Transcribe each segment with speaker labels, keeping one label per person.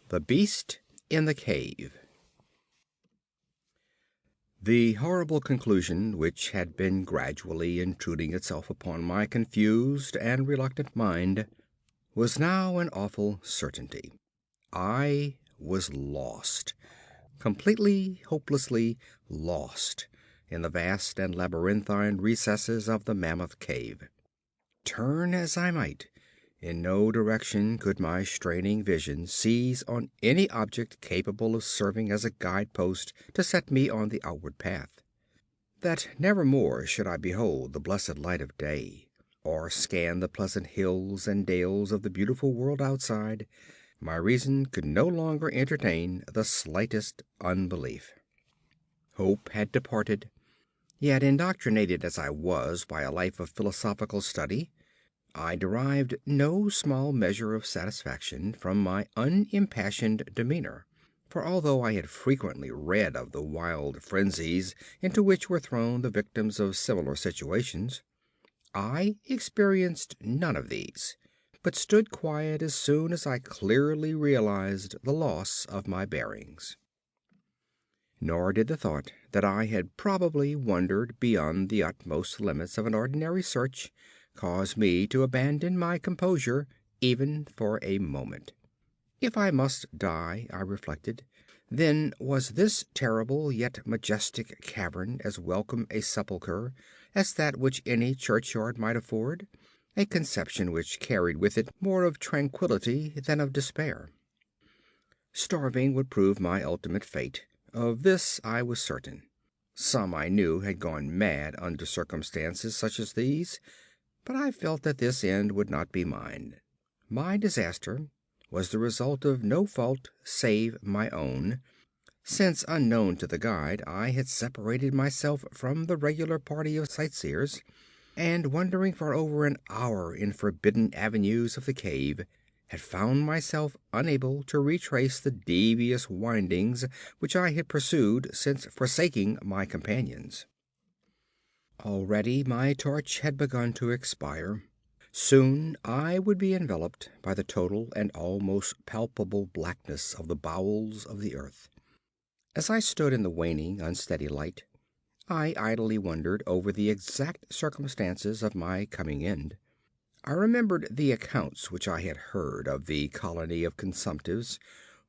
Speaker 1: The Beast in the Cave. The horrible conclusion which had been gradually intruding itself upon my confused and reluctant mind was now an awful certainty. I was lost, completely, hopelessly lost in the vast and labyrinthine recesses of the Mammoth Cave. Turn as I might, in no direction could my straining vision seize on any object capable of serving as a guidepost to set me on the outward path. That never more should I behold the blessed light of day, or scan the pleasant hills and dales of the beautiful world outside, my reason could no longer entertain the slightest unbelief. Hope had departed, yet indoctrinated as I was by a life of philosophical study, I derived no small measure of satisfaction from my unimpassioned demeanor, for although I had frequently read of the wild frenzies into which were thrown the victims of similar situations, I experienced none of these, but stood quiet as soon as I clearly realized the loss of my bearings. Nor did the thought that I had probably wandered beyond the utmost limits of an ordinary search cause me to abandon my composure even for a moment. If I must die, I reflected, then was this terrible yet majestic cavern as welcome a sepulchre as that which any churchyard might afford, a conception which carried with it more of tranquillity than of despair. Starving would prove my ultimate fate. Of this I was certain. Some I knew had gone mad under circumstances such as these, but I felt that this end would not be mine. My disaster was the result of no fault save my own, since unknown to the guide I had separated myself from the regular party of sightseers, and wandering for over an hour in forbidden avenues of the cave, had found myself unable to retrace the devious windings which I had pursued since forsaking my companions. Already my torch had begun to expire. Soon I would be enveloped by the total and almost palpable blackness of the bowels of the earth. As I stood in the waning, unsteady light, I idly wondered over the exact circumstances of my coming end. I remembered the accounts which I had heard of the colony of consumptives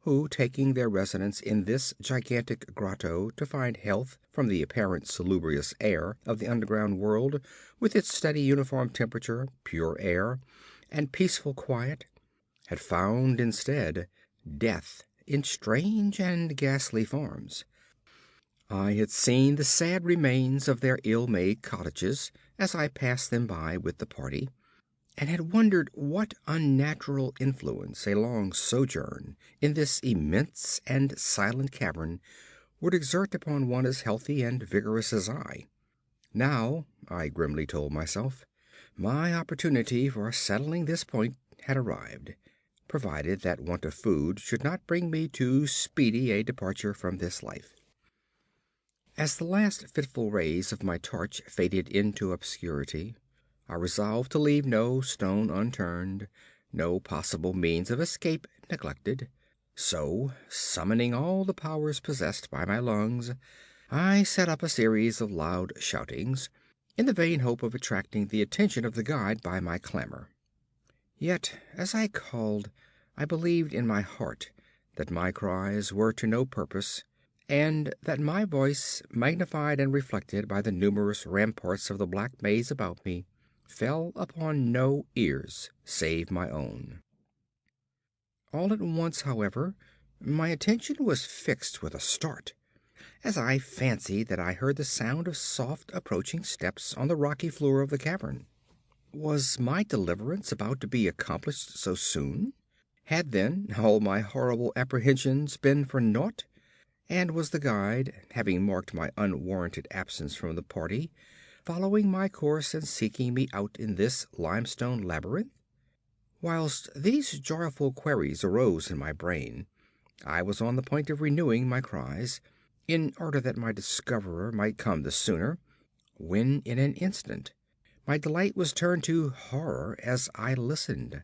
Speaker 1: who, taking their residence in this gigantic grotto to find health from the apparent salubrious air of the underground world, with its steady uniform temperature, pure air, and peaceful quiet, had found instead death in strange and ghastly forms. I had seen the sad remains of their ill-made cottages as I passed them by with the party, and had wondered what unnatural influence a long sojourn in this immense and silent cavern would exert upon one as healthy and vigorous as I. Now, I grimly told myself, my opportunity for settling this point had arrived, provided that want of food should not bring me too speedy a departure from this life. As the last fitful rays of my torch faded into obscurity, I resolved to leave no stone unturned, no possible means of escape neglected. So, summoning all the powers possessed by my lungs, I set up a series of loud shoutings, in the vain hope of attracting the attention of the guide by my clamor. Yet, as I called, I believed in my heart that my cries were to no purpose, and that my voice, magnified and reflected by the numerous ramparts of the black maze about me, fell upon no ears save my own. All at once, however, my attention was fixed with a start, as I fancied that I heard the sound of soft approaching steps on the rocky floor of the cavern. Was my deliverance about to be accomplished so soon? Had then all my horrible apprehensions been for naught? And was the guide, having marked my unwarranted absence from the party, following my course and seeking me out in this limestone labyrinth? Whilst these joyful queries arose in my brain, I was on the point of renewing my cries, in order that my discoverer might come the sooner, when in an instant my delight was turned to horror as I listened,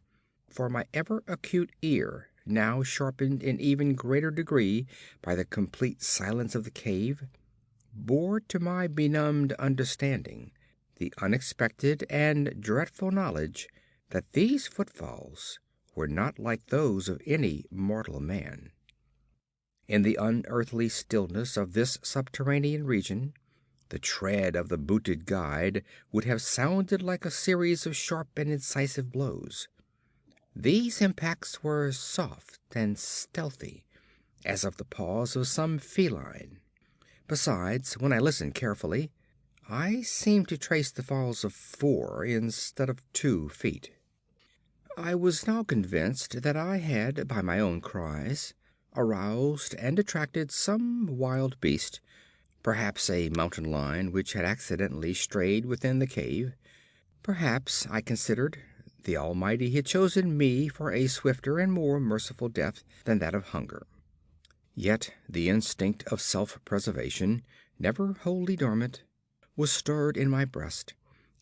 Speaker 1: for my ever acute ear now sharpened in even greater degree by the complete silence of the cave, bore to my benumbed understanding the unexpected and dreadful knowledge that these footfalls were not like those of any mortal man. In the unearthly stillness of this subterranean region, the tread of the booted guide would have sounded like a series of sharp and incisive blows. These impacts were soft and stealthy, as of the paws of some feline. Besides, when I listened carefully, I seemed to trace the falls of 4 instead of 2 feet. I was now convinced that I had, by my own cries, aroused and attracted some wild beast, perhaps a mountain lion which had accidentally strayed within the cave. Perhaps, I considered, the Almighty had chosen me for a swifter and more merciful death than that of hunger. Yet the instinct of self-preservation, never wholly dormant, was stirred in my breast,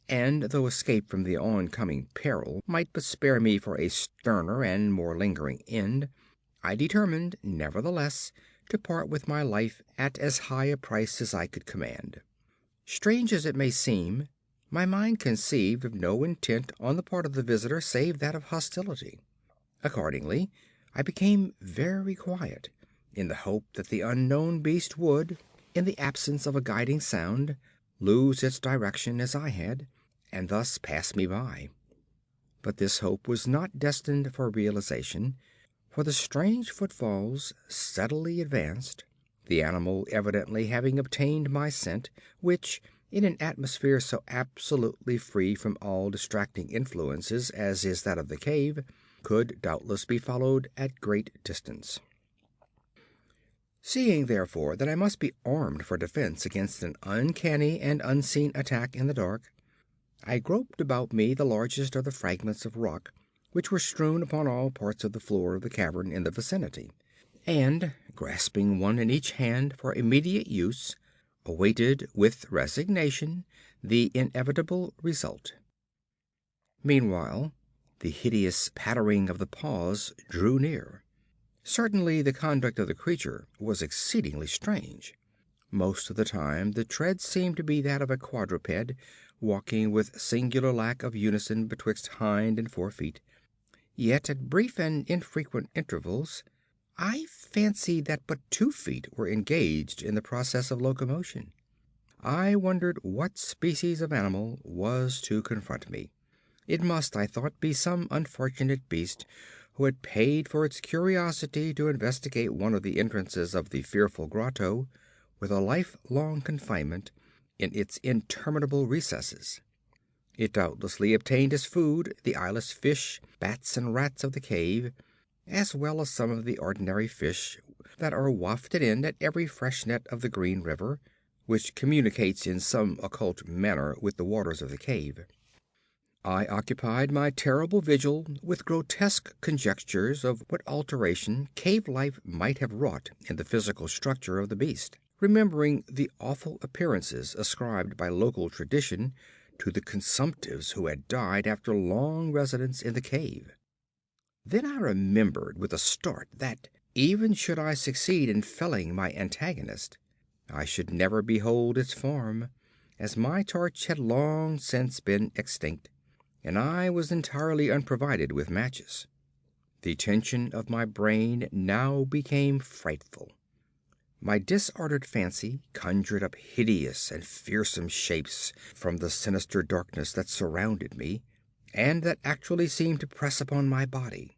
Speaker 1: and though escape from the oncoming peril might but spare me for a sterner and more lingering end, I determined, nevertheless, to part with my life at as high a price as I could command. Strange as it may seem, my mind conceived of no intent on the part of the visitor save that of hostility. Accordingly, I became very quiet, in the hope that the unknown beast would, in the absence of a guiding sound, lose its direction as I had, and thus pass me by. But this hope was not destined for realization, for the strange footfalls steadily advanced, the animal evidently having obtained my scent, which, in an atmosphere so absolutely free from all distracting influences as is that of the cave, could doubtless be followed at great distance. Seeing, therefore, that I must be armed for defense against an uncanny and unseen attack in the dark, I groped about me the largest of the fragments of rock which were strewn upon all parts of the floor of the cavern in the vicinity, and, grasping one in each hand for immediate use, awaited with resignation the inevitable result. Meanwhile, the hideous pattering of the paws drew near. Certainly the conduct of the creature was exceedingly strange. Most of the time the tread seemed to be that of a quadruped, walking with singular lack of unison betwixt hind and fore feet. Yet at brief and infrequent intervals I fancied that but 2 feet were engaged in the process of locomotion. I wondered what species of animal was to confront me. It must, I thought, be some unfortunate beast who had paid for its curiosity to investigate one of the entrances of the fearful grotto, with a life-long confinement in its interminable recesses. It doubtlessly obtained as food the eyeless fish, bats, and rats of the cave, as well as some of the ordinary fish that are wafted in at every freshet of the Green River, which communicates in some occult manner with the waters of the cave. I occupied my terrible vigil with grotesque conjectures of what alteration cave life might have wrought in the physical structure of the beast, remembering the awful appearances ascribed by local tradition to the consumptives who had died after long residence in the cave. Then I remembered with a start that, even should I succeed in felling my antagonist, I should never behold its form, as my torch had long since been extinct, and I was entirely unprovided with matches. The tension of my brain now became frightful. My disordered fancy conjured up hideous and fearsome shapes from the sinister darkness that surrounded me, and that actually seemed to press upon my body.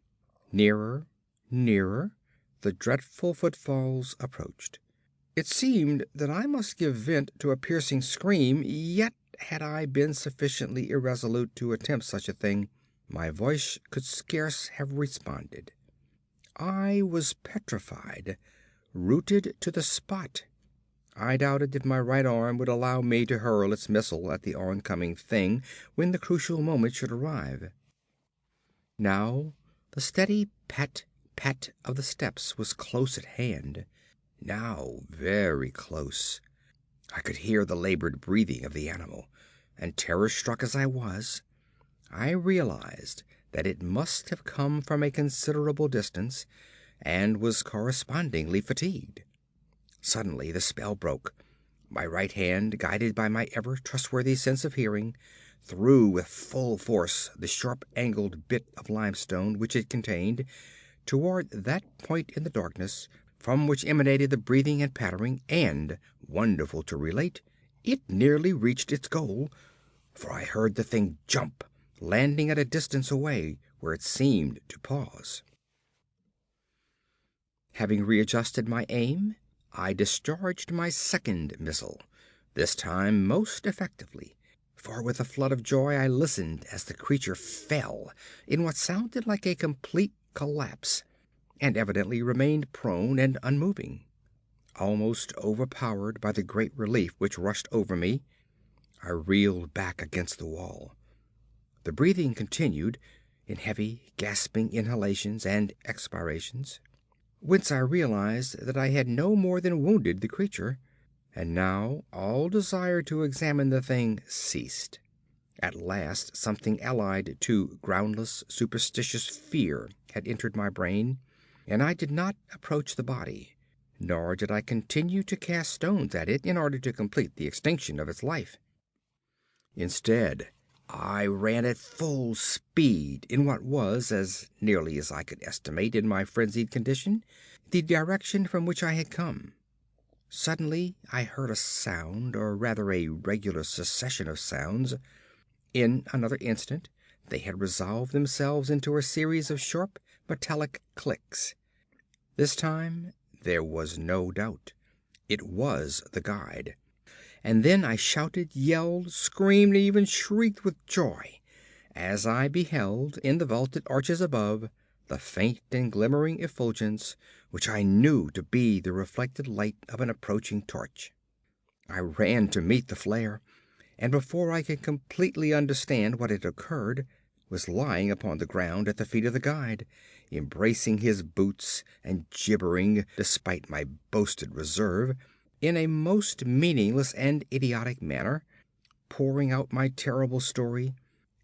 Speaker 1: Nearer, nearer, the dreadful footfalls approached. It seemed that I must give vent to a piercing scream, yet had I been sufficiently irresolute to attempt such a thing, my voice could scarce have responded. I was petrified, rooted to the spot. I doubted if my right arm would allow me to hurl its missile at the oncoming thing when the crucial moment should arrive. Now the steady pat, pat of the steps was close at hand, now very close. I could hear the labored breathing of the animal, and terror-struck as I was, I realized that it must have come from a considerable distance, and was correspondingly fatigued. Suddenly the spell broke. My right hand, guided by my ever trustworthy sense of hearing, threw with full force the sharp-angled bit of limestone which it contained toward that point in the darkness from which emanated the breathing and pattering, and, wonderful to relate, it nearly reached its goal, for I heard the thing jump, landing at a distance away, where it seemed to pause. Having readjusted my aim, I discharged my second missile, this time most effectively, for with a flood of joy I listened as the creature fell in what sounded like a complete collapse, and evidently remained prone and unmoving. Almost overpowered by the great relief which rushed over me, I reeled back against the wall. The breathing continued in heavy, gasping inhalations and expirations, whence I realized that I had no more than wounded the creature, and now all desire to examine the thing ceased. At last something allied to groundless, superstitious fear had entered my brain, and I did not approach the body, nor did I continue to cast stones at it in order to complete the extinction of its life. Instead, I ran at full speed in what was, as nearly as I could estimate in my frenzied condition, the direction from which I had come. Suddenly I heard a sound, or rather a regular succession of sounds. In another instant they had resolved themselves into a series of sharp metallic clicks. This time there was no doubt. It was the guide. And then I shouted, yelled, screamed, and even shrieked with joy as I beheld in the vaulted arches above the faint and glimmering effulgence which I knew to be the reflected light of an approaching torch. I ran to meet the flare, and before I could completely understand what had occurred, was lying upon the ground at the feet of the guide, embracing his boots and gibbering, despite my boasted reserve, in a most meaningless and idiotic manner, pouring out my terrible story,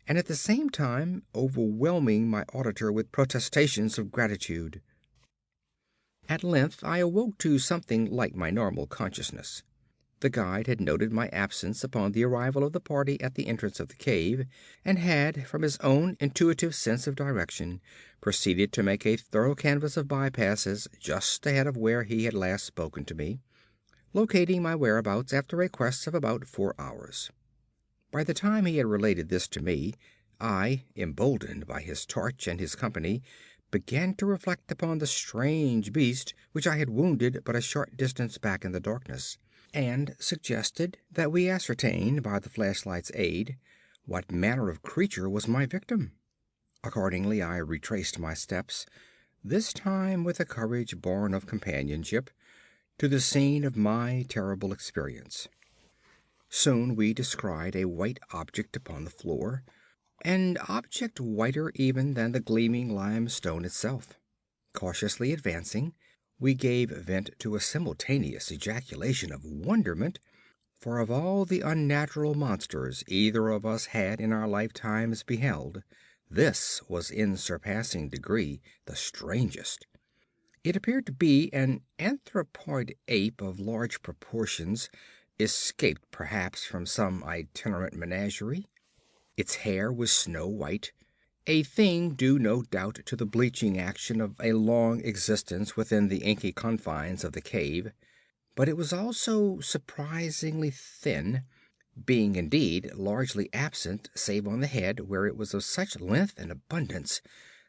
Speaker 1: and at the same time overwhelming my auditor with protestations of gratitude. At length I awoke to something like my normal consciousness. The guide had noted my absence upon the arrival of the party at the entrance of the cave, and had, from his own intuitive sense of direction, proceeded to make a thorough canvass of bypasses just ahead of where he had last spoken to me, locating my whereabouts after a quest of about 4 hours. By the time he had related this to me, I, emboldened by his torch and his company, began to reflect upon the strange beast which I had wounded but a short distance back in the darkness, and suggested that we ascertain, by the flashlight's aid, what manner of creature was my victim. Accordingly, I retraced my steps, this time with a courage born of companionship, to the scene of my terrible experience. Soon we descried a white object upon the floor, an object whiter even than the gleaming limestone itself. Cautiously advancing, we gave vent to a simultaneous ejaculation of wonderment, for of all the unnatural monsters either of us had in our lifetimes beheld, this was in surpassing degree the strangest. It appeared to be an anthropoid ape of large proportions, escaped perhaps from some itinerant menagerie. Its hair was snow white, a thing due no doubt to the bleaching action of a long existence within the inky confines of the cave, but it was also surprisingly thin, being indeed largely absent save on the head, where it was of such length and abundance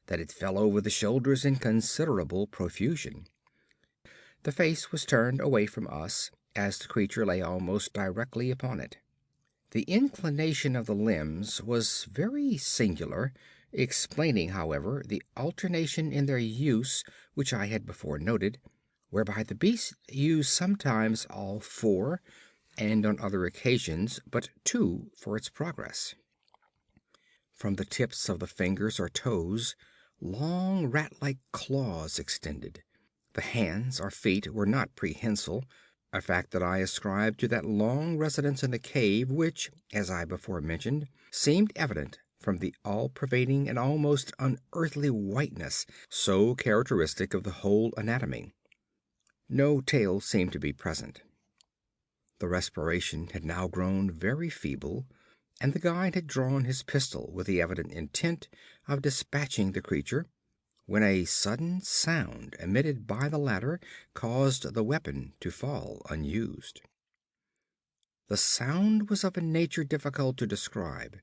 Speaker 1: that it fell over the shoulders in considerable profusion. The face was turned away from us, as the creature lay almost directly upon it. The inclination of the limbs was very singular, explaining, however, the alternation in their use which I had before noted, whereby the beast used sometimes all four, and on other occasions but two for its progress. From the tips of the fingers or toes, long rat-like claws extended. The hands or feet were not prehensile, a fact that I ascribed to that long residence in the cave which, as I before mentioned, seemed evident from the all-pervading and almost unearthly whiteness so characteristic of the whole anatomy. No tail seemed to be present. The respiration had now grown very feeble, and the guide had drawn his pistol with the evident intent of dispatching the creature, when a sudden sound emitted by the latter caused the weapon to fall unused. The sound was of a nature difficult to describe.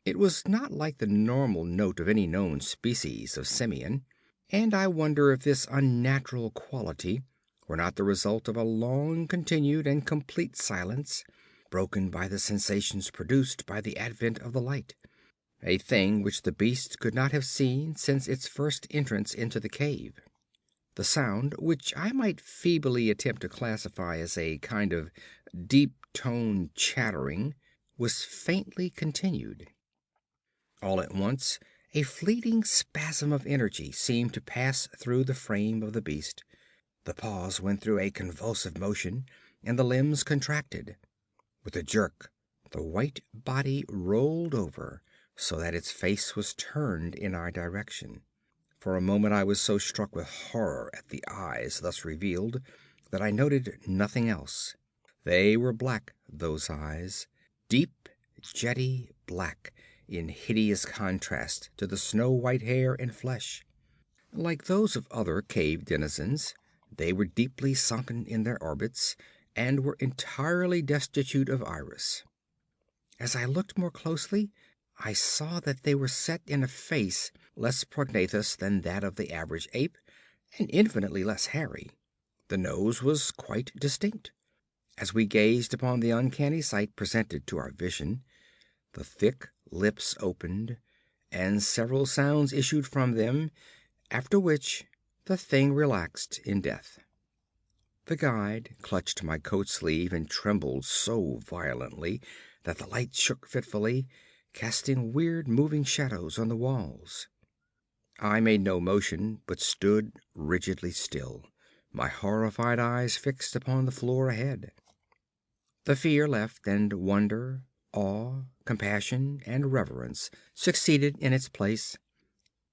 Speaker 1: It was not like the normal note of any known species of simian, and I wonder if this unnatural quality were not the result of a long continued and complete silence, broken by the sensations produced by the advent of the light, a thing which the beast could not have seen since its first entrance into the cave. The sound, which I might feebly attempt to classify as a kind of deep-toned chattering, was faintly continued. All at once a fleeting spasm of energy seemed to pass through the frame of the beast. The paws went through a convulsive motion, and the limbs contracted. With a jerk, the white body rolled over, so that its face was turned in our direction. For a moment I was so struck with horror at the eyes thus revealed that I noted nothing else. They were black, those eyes, deep, jetty black, in hideous contrast to the snow-white hair and flesh. Like those of other cave denizens, they were deeply sunken in their orbits, and were entirely destitute of iris. As I looked more closely, I saw that they were set in a face less prognathous than that of the average ape, and infinitely less hairy. The nose was quite distinct. As we gazed upon the uncanny sight presented to our vision, the thick lips opened, and several sounds issued from them, after which the thing relaxed in death. The guide clutched my coat sleeve and trembled so violently that the light shook fitfully, casting weird moving shadows on the walls. I made no motion, but stood rigidly still, my horrified eyes fixed upon the floor ahead. The fear left, and wonder, awe, compassion, and reverence succeeded in its place,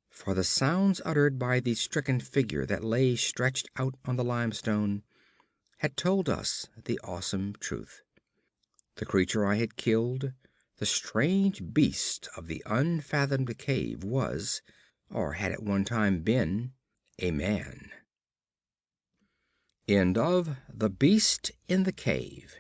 Speaker 1: for the sounds uttered by the stricken figure that lay stretched out on the limestone had told us the awesome truth. The creature I had killed, the strange beast of the unfathomed cave, was, or had at one time been, a man. End of The Beast in the Cave.